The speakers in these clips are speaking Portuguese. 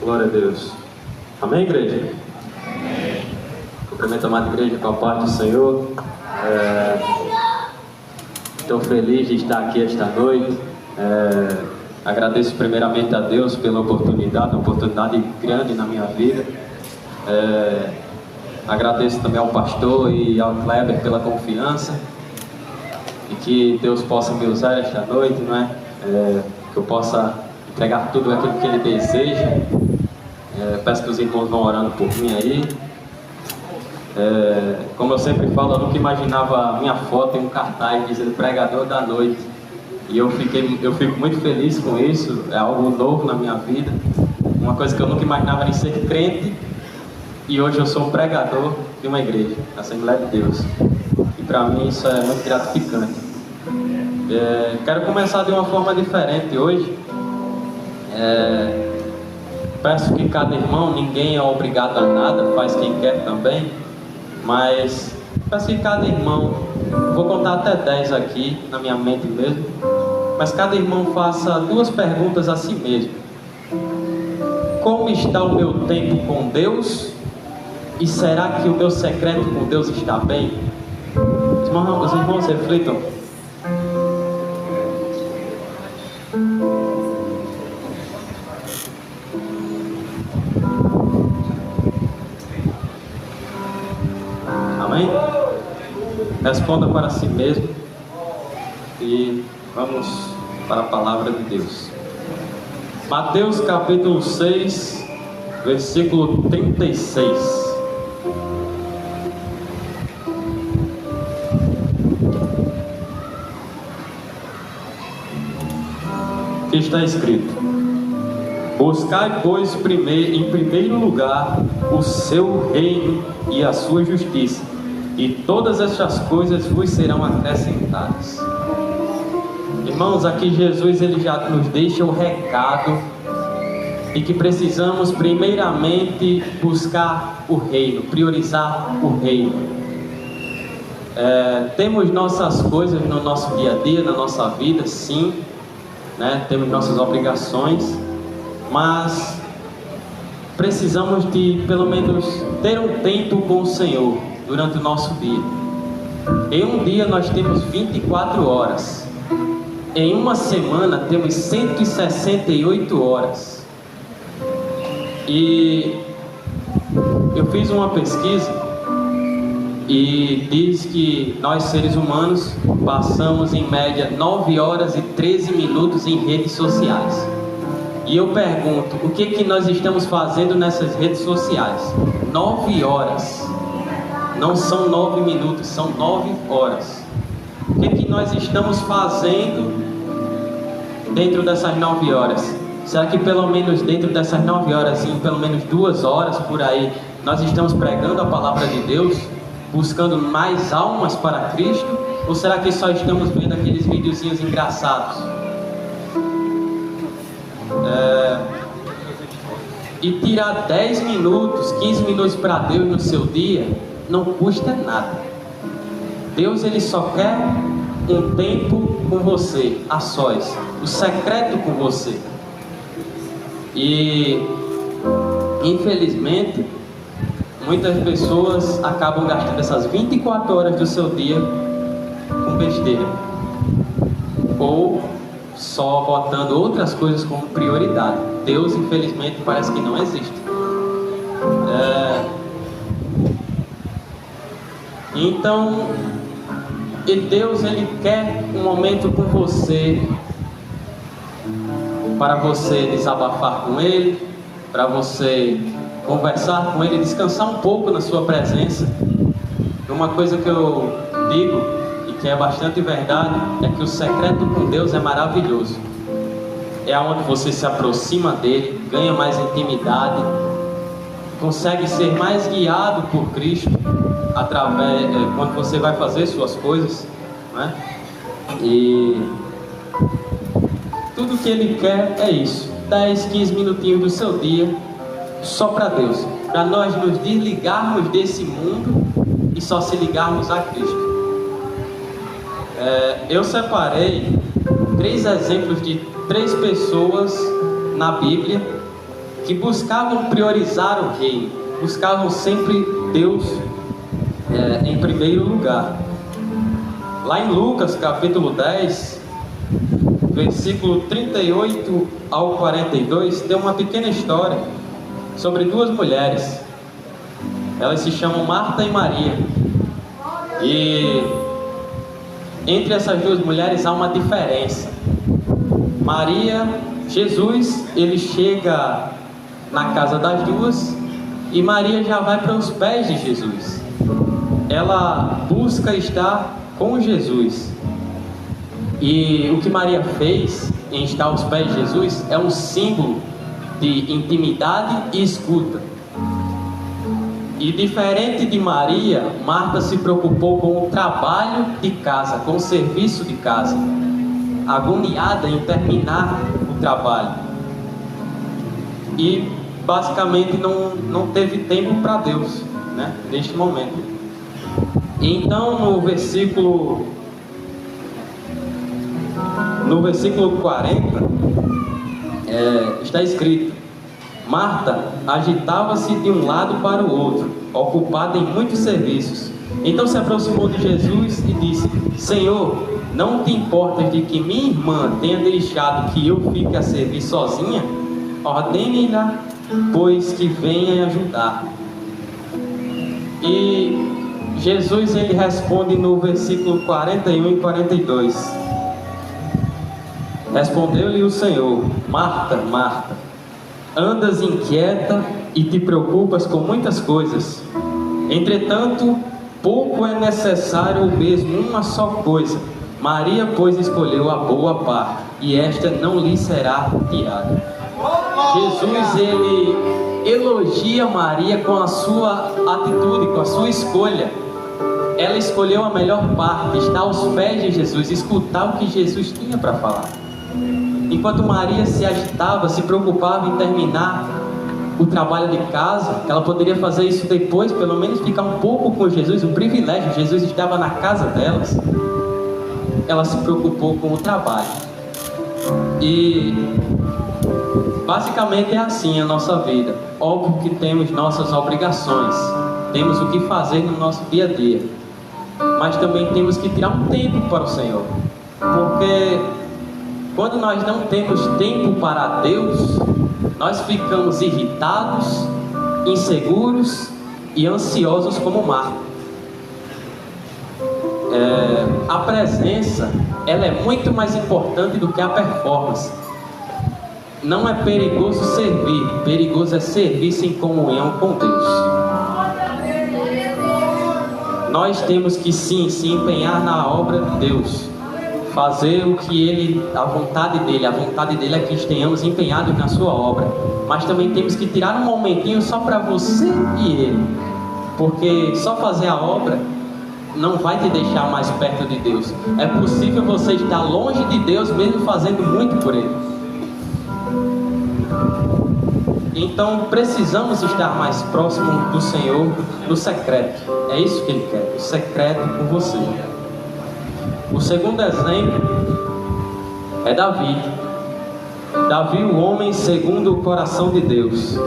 Glória a Deus. Amém, igreja? Amém. Cumprimento a amada igreja com a paz do Senhor. Estou feliz de estar aqui esta noite. Agradeço primeiramente a Deus pela oportunidade, uma oportunidade grande na minha vida. Agradeço também ao pastor e ao Kleber pela confiança. E que Deus possa me usar esta noite, não é? Que eu possa entregar tudo aquilo que Ele deseja. Peço que os irmãos vão orando por mim aí. Como eu sempre falo, eu nunca imaginava a minha foto em um cartaz dizendo pregador da noite. E eu fico muito feliz com isso. É algo novo na minha vida. Uma coisa que eu nunca imaginava nem ser crente. E hoje eu sou um pregador de uma igreja, a Assembleia de Deus. E para mim isso é muito gratificante. Quero começar de uma forma diferente hoje. Peço que cada irmão, ninguém é obrigado a nada, faz quem quer também. Mas peço que cada irmão, vou contar até 10 aqui na minha mente mesmo. Mas cada irmão faça 2 perguntas a si mesmo. Como está o meu tempo com Deus? E será que o meu secreto com Deus está bem? Os irmãos reflitam. Amém? Responda para si mesmo. E vamos para a palavra de Deus. Mateus capítulo 6, versículo 36. Que está escrito: buscai, pois, em primeiro lugar o seu reino e a sua justiça, e todas estas coisas vos serão acrescentadas. Irmãos, aqui Jesus ele já nos deixa o recado de que precisamos primeiramente buscar o reino, priorizar o reino. Temos nossas coisas no nosso dia a dia, na nossa vida, sim, né? Temos nossas obrigações, mas precisamos de pelo menos ter um tempo com o Senhor durante o nosso dia. Em um dia nós temos 24 horas. Em uma semana temos 168 horas. E eu fiz uma pesquisa e diz que nós seres humanos passamos em média 9 horas e 13 minutos em redes sociais. E eu pergunto, o que nós estamos fazendo nessas redes sociais? 9 horas. Não são 9 minutos, são 9 horas. O que nós estamos fazendo dentro dessas 9 horas? Será que pelo menos dentro dessas 9 horas, em pelo menos 2 horas por aí, nós estamos pregando a palavra de Deus? Buscando mais almas para Cristo? Ou será que só estamos vendo aqueles videozinhos engraçados? E tirar 10 minutos, 15 minutos para Deus no seu dia não custa nada. Deus ele só quer um tempo com você, a sós, o secreto com você. E infelizmente muitas pessoas acabam gastando essas 24 horas do seu dia com besteira, ou só botando outras coisas como prioridade. Deus, infelizmente, parece que não existe. Então, e Deus, Ele quer um momento com você, para você desabafar com Ele, para você conversar com Ele, descansar um pouco na sua presença. Uma coisa que eu digo, e que é bastante verdade, é que o secreto com Deus é maravilhoso. É onde você se aproxima dele, ganha mais intimidade, consegue ser mais guiado por Cristo quando você vai fazer suas coisas, né? E tudo que Ele quer é isso: 10, 15 minutinhos do seu dia só para Deus, para nós nos desligarmos desse mundo e só se ligarmos a Cristo. Eu separei 3 exemplos de 3 pessoas na Bíblia que buscavam priorizar o reino, buscavam sempre Deus em primeiro lugar. Lá em Lucas capítulo 10, versículo 38 ao 42, tem uma pequena história sobre duas mulheres. Elas se chamam Marta e Maria. E entre essas duas mulheres há uma diferença. Jesus, ele chega na casa das duas e Maria já vai para os pés de Jesus. Ela busca estar com Jesus. E o que Maria fez em estar aos pés de Jesus é um símbolo de intimidade e escuta. E diferente de Maria, Marta se preocupou com o trabalho de casa, com o serviço de casa, agoniada em terminar o trabalho. E basicamente não teve tempo para Deus, né, neste momento. Então no versículo 40 está escrito: Marta agitava-se de um lado para o outro, ocupada em muitos serviços. Então se aproximou de Jesus e disse: Senhor, não te importas de que minha irmã tenha deixado que eu fique a servir sozinha? Ordene-lhe, pois, que venha ajudar. E Jesus, ele responde no versículo 41 e 42. Respondeu-lhe o Senhor: Marta, Marta, andas inquieta e te preocupas com muitas coisas. Entretanto, pouco é necessário, ou mesmo uma só coisa. Maria, pois, escolheu a boa parte, e esta não lhe será tirada. Jesus, ele elogia Maria com a sua atitude, com a sua escolha. Ela escolheu a melhor parte, estar aos pés de Jesus, escutar o que Jesus tinha para falar. Enquanto Maria se agitava, se preocupava em terminar o trabalho de casa, ela poderia fazer isso depois, pelo menos ficar um pouco com Jesus, um privilégio. Jesus estava na casa delas. Ela se preocupou com o trabalho. E basicamente é assim a nossa vida. Óbvio que temos nossas obrigações, temos o que fazer no nosso dia a dia, mas também temos que tirar um tempo para o Senhor, porque quando nós não temos tempo para Deus, nós ficamos irritados, inseguros e ansiosos como Marta. A presença, ela é muito mais importante do que a performance. Não é perigoso servir, perigoso é servir sem comunhão com Deus. Nós temos que sim, se empenhar na obra de Deus, fazer o que a vontade dele é que estejamos empenhados na sua obra. Mas também temos que tirar um momentinho só para você e ele, porque só fazer a obra não vai te deixar mais perto de Deus. É possível você estar longe de Deus mesmo fazendo muito por ele. Então precisamos estar mais próximo do Senhor no secreto. É isso que ele quer, o secreto com você. O segundo exemplo é Davi. Davi, o homem segundo o coração de Deus.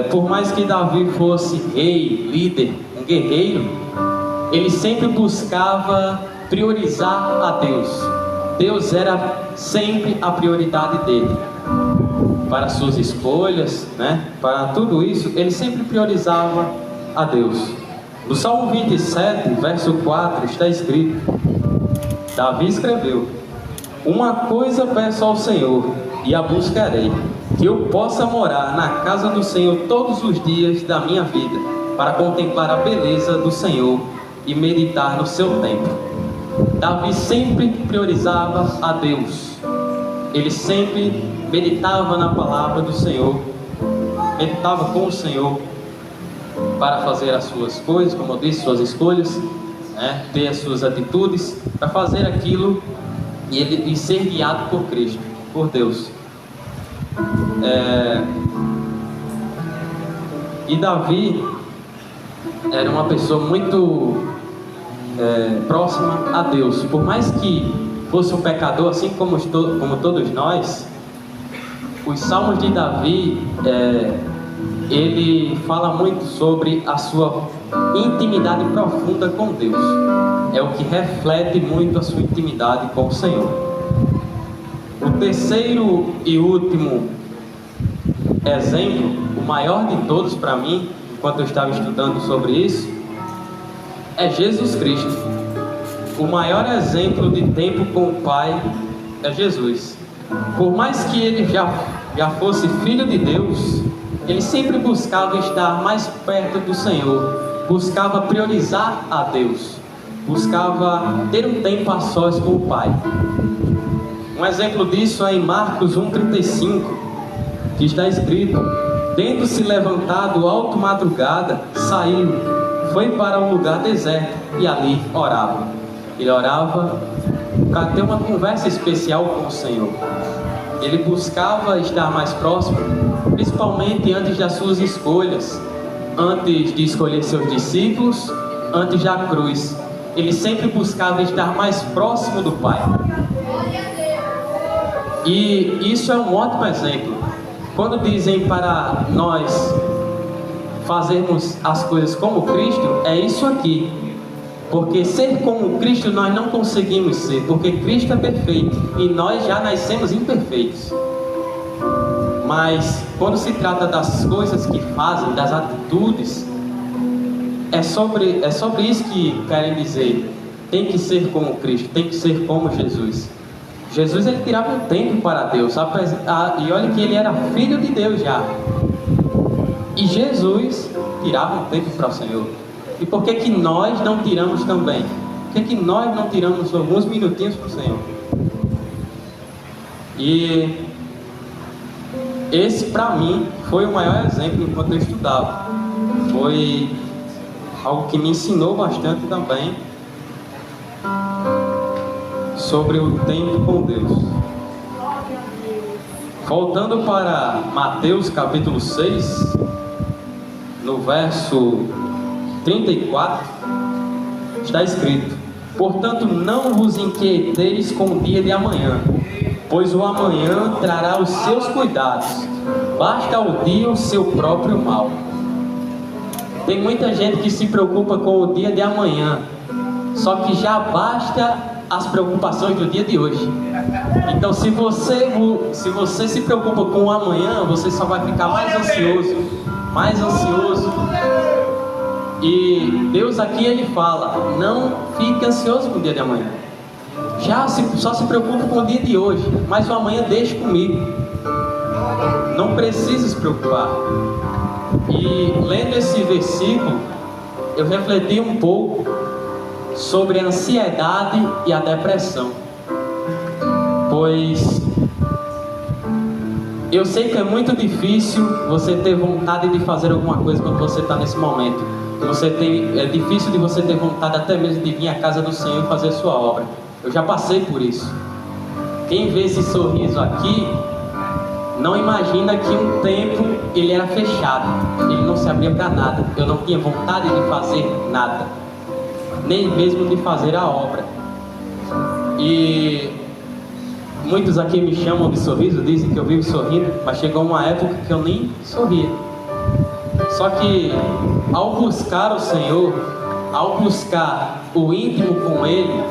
Por mais que Davi fosse rei, líder, um guerreiro, ele sempre buscava priorizar a Deus. Deus era sempre a prioridade dele. Para suas escolhas, né? Para tudo isso, ele sempre priorizava a Deus. No Salmo 27, verso 4, está escrito: Davi escreveu: Uma coisa peço ao Senhor, e a buscarei, que eu possa morar na casa do Senhor todos os dias da minha vida, para contemplar a beleza do Senhor e meditar no seu templo. Davi sempre priorizava a Deus. Ele sempre meditava na palavra do Senhor, meditava com o Senhor para fazer as suas coisas, como eu disse, suas escolhas, né? Ter as suas atitudes, para fazer aquilo e ser guiado por Cristo, por Deus. E Davi era uma pessoa muito próxima a Deus. Por mais que fosse um pecador, assim como todos nós, os Salmos de Davi, ele fala muito sobre a sua intimidade profunda com Deus. É o que reflete muito a sua intimidade com o Senhor. O terceiro e último exemplo, o maior de todos para mim, enquanto eu estava estudando sobre isso, é Jesus Cristo. O maior exemplo de tempo com o Pai é Jesus. Por mais que ele já fosse filho de Deus, ele sempre buscava estar mais perto do Senhor, buscava priorizar a Deus, buscava ter um tempo a sós com o Pai. Um exemplo disso é em Marcos 1,35, que está escrito: tendo-se levantado alto madrugada, saiu, foi para um lugar deserto e ali orava. Ele orava para ter uma conversa especial com o Senhor. Ele buscava estar mais próximo, principalmente antes das suas escolhas, antes de escolher seus discípulos, antes da cruz. Ele sempre buscava estar mais próximo do Pai. E isso é um ótimo exemplo. Quando dizem para nós fazermos as coisas como Cristo, é isso aqui. Porque ser como Cristo nós não conseguimos ser, porque Cristo é perfeito e nós já nascemos imperfeitos. Mas quando se trata das coisas que fazem, das atitudes, é sobre isso que querem dizer. Tem que ser como Cristo, tem que ser como Jesus. Jesus, ele tirava um tempo para Deus, e olha que ele era filho de Deus já. E Jesus tirava um tempo para o Senhor. E por que que nós não tiramos também? Por que que nós não tiramos alguns minutinhos para o Senhor? E esse, para mim, foi o maior exemplo enquanto eu estudava. Foi algo que me ensinou bastante também sobre o tempo com Deus. Voltando para Mateus capítulo 6, no verso 34, está escrito: portanto, não vos inquieteis com o dia de amanhã, pois o amanhã trará os seus cuidados, basta ao dia o seu próprio mal. Tem muita gente que se preocupa com o dia de amanhã, só que já basta as preocupações do dia de hoje. Então, se você se preocupa com o amanhã, você só vai ficar mais ansioso. E Deus aqui, ele fala: não fique ansioso com o dia de amanhã. Só se preocupe com o dia de hoje, mas o amanhã deixe comigo. Não precisa se preocupar. E lendo esse versículo, eu refleti um pouco sobre a ansiedade e a depressão. Pois eu sei que é muito difícil você ter vontade de fazer alguma coisa quando você está nesse momento. É difícil de você ter vontade até mesmo de vir à casa do Senhor e fazer sua obra. Eu já passei por isso. Quem vê esse sorriso aqui não imagina que um tempo ele era fechado, ele não se abria para nada. Eu não tinha vontade de fazer nada, nem mesmo de fazer a obra. E muitos aqui me chamam de sorriso, dizem que eu vivo sorrindo, mas chegou uma época que eu nem sorria. Só que ao buscar o Senhor, ao buscar o íntimo com Ele,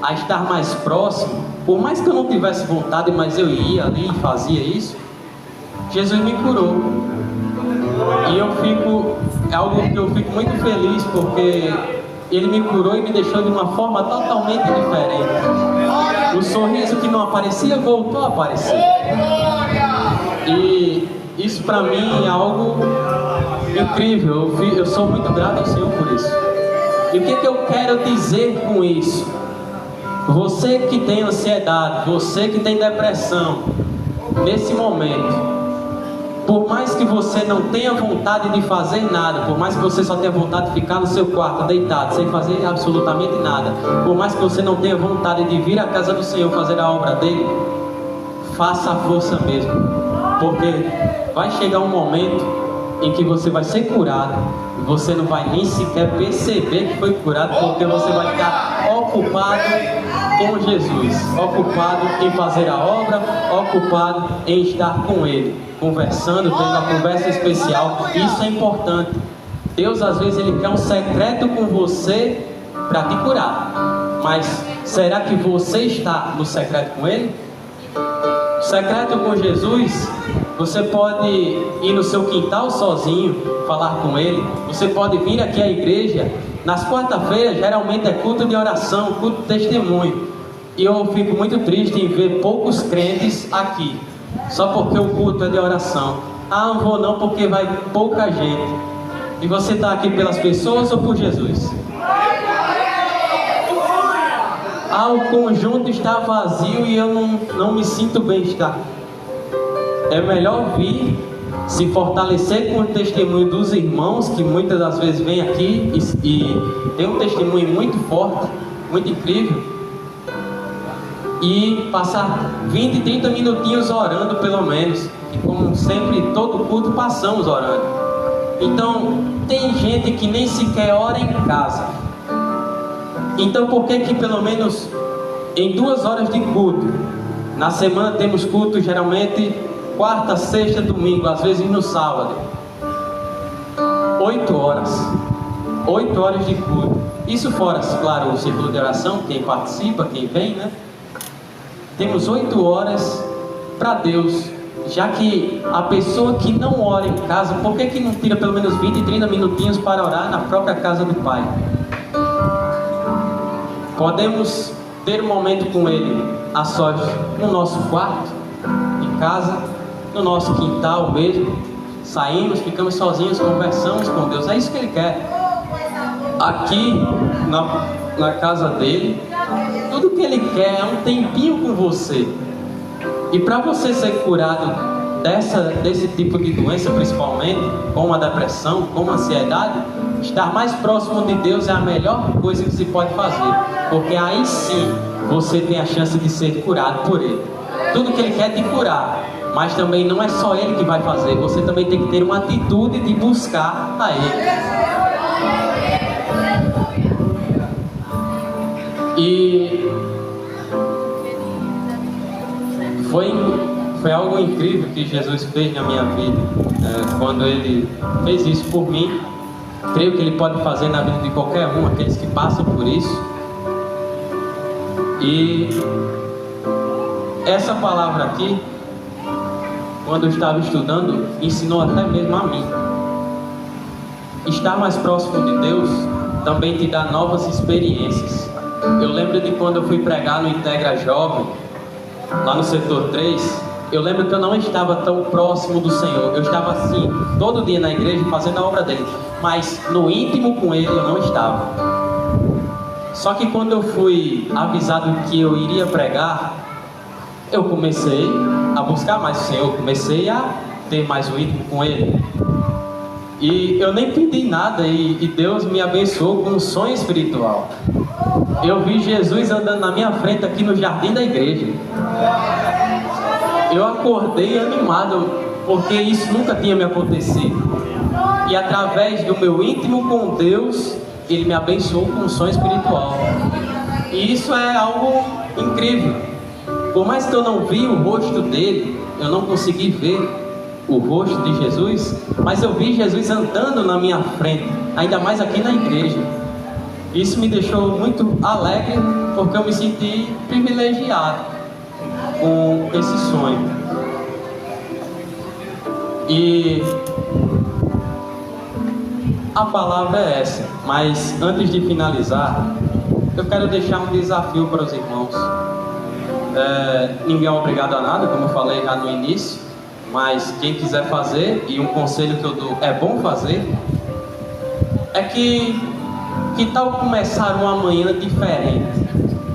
a estar mais próximo, por mais que eu não tivesse vontade, mas eu ia ali e fazia isso, Jesus me curou. E é algo que eu fico muito feliz, porque Ele me curou e me deixou de uma forma totalmente diferente. O sorriso que não aparecia, voltou a aparecer. E isso para mim é algo incrível. Eu sou muito grato ao Senhor por isso. E o que eu quero dizer com isso? Você que tem ansiedade, você que tem depressão, nesse momento, por mais que você não tenha vontade de fazer nada, por mais que você só tenha vontade de ficar no seu quarto deitado, sem fazer absolutamente nada, por mais que você não tenha vontade de vir à casa do Senhor fazer a obra dele, faça a força mesmo, porque vai chegar um momento em que você vai ser curado e você não vai nem sequer perceber que foi curado, porque você vai estar ocupado com Jesus, ocupado em fazer a obra, ocupado em estar com Ele, conversando, tendo uma conversa especial. Isso é importante. Deus às vezes Ele quer um secreto com você para te curar, mas será que você está no secreto com Ele? O secreto com Jesus, você pode ir no seu quintal sozinho, falar com Ele. Você pode vir aqui à igreja. Nas quarta-feiras geralmente é culto de oração, culto de testemunho. E eu fico muito triste em ver poucos crentes aqui, só porque o culto é de oração. Ah, não vou não porque vai pouca gente. E você está aqui pelas pessoas ou por Jesus? Ah, o conjunto está vazio e eu não me sinto bem estar. É melhor vir, se fortalecer com o testemunho dos irmãos, que muitas das vezes vêm aqui e tem um testemunho muito forte, muito incrível, e passar 20, 30 minutinhos orando pelo menos, e como sempre, todo culto passamos orando. Então, tem gente que nem sequer ora em casa. Então, por que pelo menos em 2 horas de culto, na semana temos culto geralmente quarta, sexta, domingo, às vezes no sábado, 8 horas 8 horas de culto. Isso fora, claro, o círculo de oração, quem participa, quem vem, né? Temos 8 horas para Deus. Já que a pessoa que não ora em casa, por que não tira pelo menos 20, 30 minutinhos para orar na própria casa do Pai? Podemos ter um momento com Ele a sós no nosso quarto, em casa, no nosso quintal mesmo. Saímos, ficamos sozinhos, conversamos com Deus. É isso que Ele quer. Aqui na casa dele, tudo que Ele quer é um tempinho com você. E para você ser curado desse tipo de doença, principalmente como a depressão, como a ansiedade, estar mais próximo de Deus é a melhor coisa que se pode fazer, porque aí sim você tem a chance de ser curado por Ele. Tudo que Ele quer é te curar, mas também não é só Ele que vai fazer, você também tem que ter uma atitude de buscar a Ele. E foi algo incrível que Jesus fez na minha vida, quando Ele fez isso por mim. Creio que Ele pode fazer na vida de qualquer um, aqueles que passam por isso. E essa palavra aqui, quando eu estava estudando, ensinou até mesmo a mim. Estar mais próximo de Deus também te dá novas experiências. Eu lembro de quando eu fui pregar no Integra Jovem, lá no setor 3, eu lembro que eu não estava tão próximo do Senhor. Eu estava assim, todo dia na igreja, fazendo a obra dele, mas no íntimo com Ele eu não estava. Só que quando eu fui avisado que eu iria pregar, eu comecei a buscar mais o Senhor, comecei a ter mais o íntimo com Ele. E eu nem pedi nada, e Deus me abençoou com um sonho espiritual. Eu vi Jesus andando na minha frente aqui no jardim da igreja. Eu acordei animado, porque isso nunca tinha me acontecido. E através do meu íntimo com Deus, Ele me abençoou com um sonho espiritual. E isso é algo incrível. Por mais que eu não vi o rosto dele, eu não consegui ver o rosto de Jesus, mas eu vi Jesus andando na minha frente, ainda mais aqui na igreja. Isso me deixou muito alegre, porque eu me senti privilegiado com esse sonho. E a palavra é essa, mas antes de finalizar, eu quero deixar um desafio para os irmãos. Ninguém é obrigado a nada, como eu falei já no início, mas quem quiser fazer, e um conselho que eu dou, é bom fazer, é que tal começar uma manhã diferente?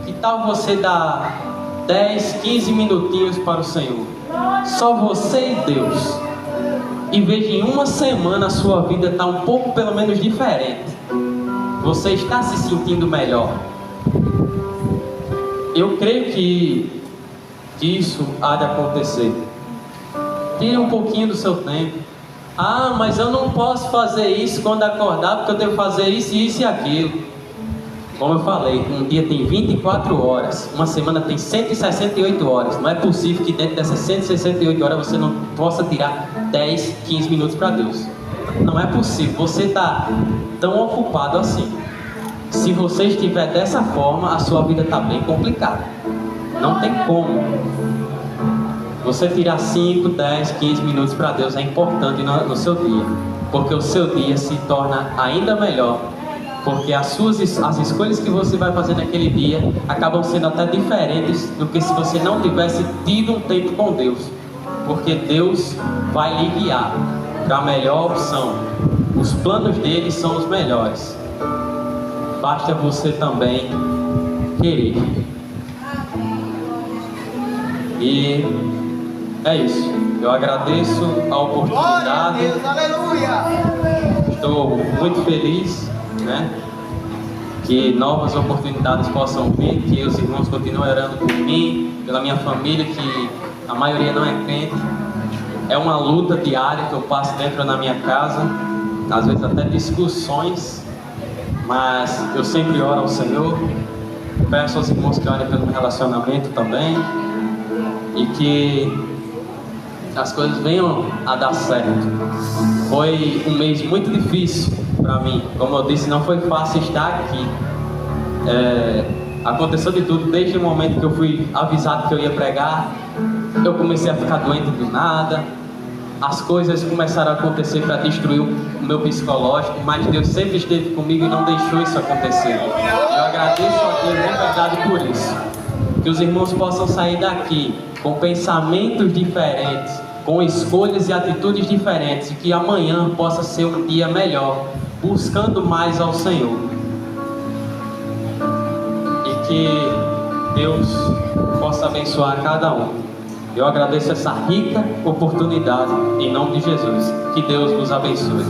Que tal você dar 10, 15 minutinhos para o Senhor? Só você e Deus. E veja, em uma semana a sua vida está um pouco pelo menos diferente. Você está se sentindo melhor. Eu creio que isso há de acontecer. Tire um pouquinho do seu tempo. Ah, mas eu não posso fazer isso quando acordar, porque eu tenho que fazer isso, isso e aquilo. Como eu falei, um dia tem 24 horas, uma semana tem 168 horas. Não é possível que dentro dessas 168 horas você não possa tirar 10, 15 minutos para Deus. Não é possível, você está tão ocupado assim. Se você estiver dessa forma, a sua vida está bem complicada. Não tem como. Você tirar 5, 10, 15 minutos para Deus é importante no seu dia. Porque o seu dia se torna ainda melhor. Porque as escolhas que você vai fazer naquele dia acabam sendo até diferentes do que se você não tivesse tido um tempo com Deus. Porque Deus vai lhe guiar para a melhor opção. Os planos dele são os melhores. Basta você também querer. E é isso. Eu agradeço a oportunidade. Glória a Deus, aleluia. Estou muito feliz, né? Que novas oportunidades possam vir, que os irmãos continuem orando por mim, pela minha família, que a maioria não é crente. É uma luta diária que eu passo dentro da minha casa, às vezes até discussões, mas eu sempre oro ao Senhor, peço aos irmãos que orem pelo meu relacionamento também, e que as coisas venham a dar certo. Foi um mês muito difícil para mim, como eu disse, não foi fácil estar aqui. Aconteceu de tudo, desde o momento que eu fui avisado que eu ia pregar, eu comecei a ficar doente do nada, as coisas começaram a acontecer para destruir o meu psicológico, mas Deus sempre esteve comigo e não deixou isso acontecer. Eu agradeço a Deus de verdade por isso. Que os irmãos possam sair daqui com pensamentos diferentes, com escolhas e atitudes diferentes, e que amanhã possa ser um dia melhor, buscando mais ao Senhor. E que Deus possa abençoar cada um. Eu agradeço essa rica oportunidade em nome de Jesus. Que Deus nos abençoe.